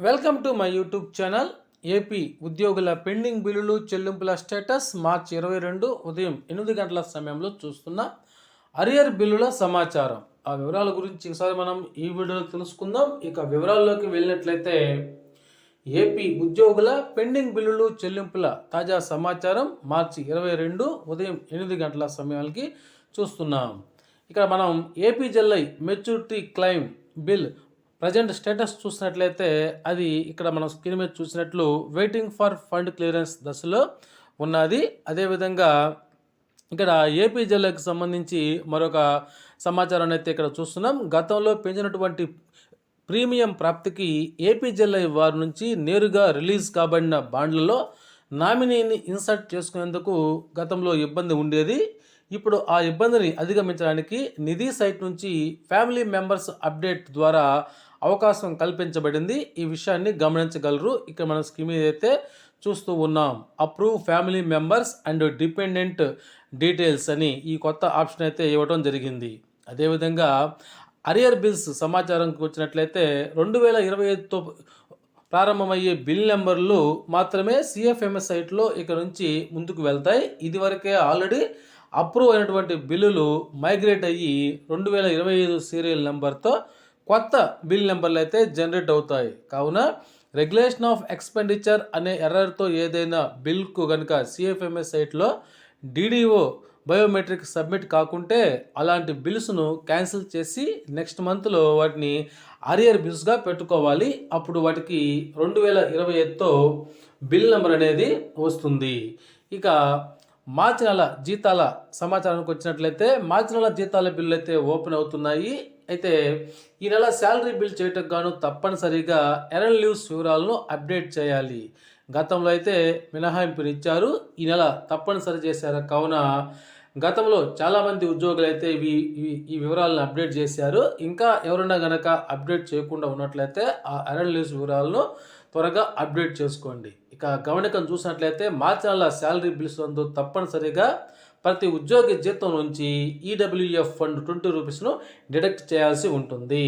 Welcome to my YouTube channel. AP ఉద్యోగుల pending బిల్లులు చెల్లింపుల స్టేటస్ మార్చి 22 ఉదయం 8 గంటల సమయంలో చూస్తున్న అరియర్ బిల్లుల సమాచారం. ఆ వివరాల గురించి ఒకసారి మనం ఈ వీడియోలో తెలుసుకుందాం. ఇక వివరాల్లోకి వెళ్ళినట్లయితే ఏపీ ఉద్యోగుల పెండింగ్ బిల్లులు చెల్లింపుల తాజా సమాచారం మార్చి 22 ఉదయం 8 గంటల సమయానికి చూస్తున్నాం. ఇక్కడ మనం APGLI maturity claim bill present status చూసినట్లయితే అది ఇక్కడ మనం స్క్రీన్ మీద చూసినట్లు వెయిటింగ్ ఫర్ ఫండ్ క్లియరెన్స్ దశలో ఉన్నది. అదేవిధంగా ఇక్కడ ఏపీజెల్ఐకి సంబంధించి మరొక సమాచారాన్ని అయితే ఇక్కడ చూస్తున్నాం. గతంలో పెంచినటువంటి ప్రీమియం ప్రాప్తికి ఏపీజెల్ఐ వారి నుంచి నేరుగా రిలీజ్ కాబడిన బాండ్లలో నామినీని ఇన్సర్ట్ చేసుకునేందుకు గతంలో ఇబ్బంది ఉండేది. ఇప్పుడు ఆ ఇబ్బందిని అధిగమించడానికి నిధి సైట్ నుంచి ఫ్యామిలీ మెంబర్స్ అప్డేట్ ద్వారా అవకాశం కల్పించబడింది. ఈ విషయాన్ని గమనించగలరు. ఇక్కడ మనం స్కీమ్ అయితే చూస్తూ ఉన్నాం. Approve family members and dependent details అని ఈ కొత్త ఆప్షన్ అయితే ఇవ్వడం జరిగింది. అదేవిధంగా అరియర్ బిల్స్ సమాచారంకి వచ్చినట్లయితే 2025తో ప్రారంభమయ్యే బిల్ నెంబర్లు మాత్రమే సిఎఫ్ఎంఎస్ సైట్లో ఇక నుంచి ముందుకు వెళ్తాయి. ఇదివరకే ఆల్రెడీ అప్రూవ్ అయినటువంటి బిల్లులు మైగ్రేట్ అయ్యి 2025 సీరియల్ నెంబర్తో కొత్త బిల్ నెంబర్లు అయితే జనరేట్ అవుతాయి. కావున రెగ్యులేషన్ ఆఫ్ ఎక్స్పెండిచర్ అనే ఎర్రర్తో ఏదైనా బిల్కు కనుక సిఎఫ్ఎంఎస్ సైట్లో డిడిఓ బయోమెట్రిక్ సబ్మిట్ కాకుంటే అలాంటి బిల్స్ను క్యాన్సిల్ చేసి నెక్స్ట్ మంత్లో వాటిని అరియర్ బిల్స్గా పెట్టుకోవాలి. అప్పుడు వాటికి 2025తో బిల్ నెంబర్ అనేది వస్తుంది. ఇక మార్చి నెల జీతాల సమాచారానికి వచ్చినట్లయితే మార్చి నెల జీతాల బిల్లు అయితే ఓపెన్ అవుతున్నాయి. అయితే ఈ నెల శాలరీ బిల్ చేయటం గాను తప్పనిసరిగా ఎర్న్ లీవ్స్ వివరాలను అప్డేట్ చేయాలి. గతంలో అయితే మినహాయింపుని ఇచ్చారు, ఈ నెల తప్పనిసరి చేశారు. కావున గతంలో చాలామంది ఉద్యోగులు అయితే ఈ వివరాలను అప్డేట్ చేశారు. ఇంకా ఎవరైనా కనుక అప్డేట్ చేయకుండా ఉన్నట్లయితే ఆ ఎర్న్ లీవ్స్ వివరాలను త్వరగా అప్డేట్ చేసుకోండి. ఇక గమనికను చూసినట్లయితే మార్చి నెల శాలరీ బిల్స్ నందు తప్పనిసరిగా ప్రతి ఉద్యోగి జీతం నుంచి ఈడబ్ల్యూఎఫ్ ఫండ్ 20 రూపీస్ను డిడక్ట్ చేయాల్సి ఉంటుంది.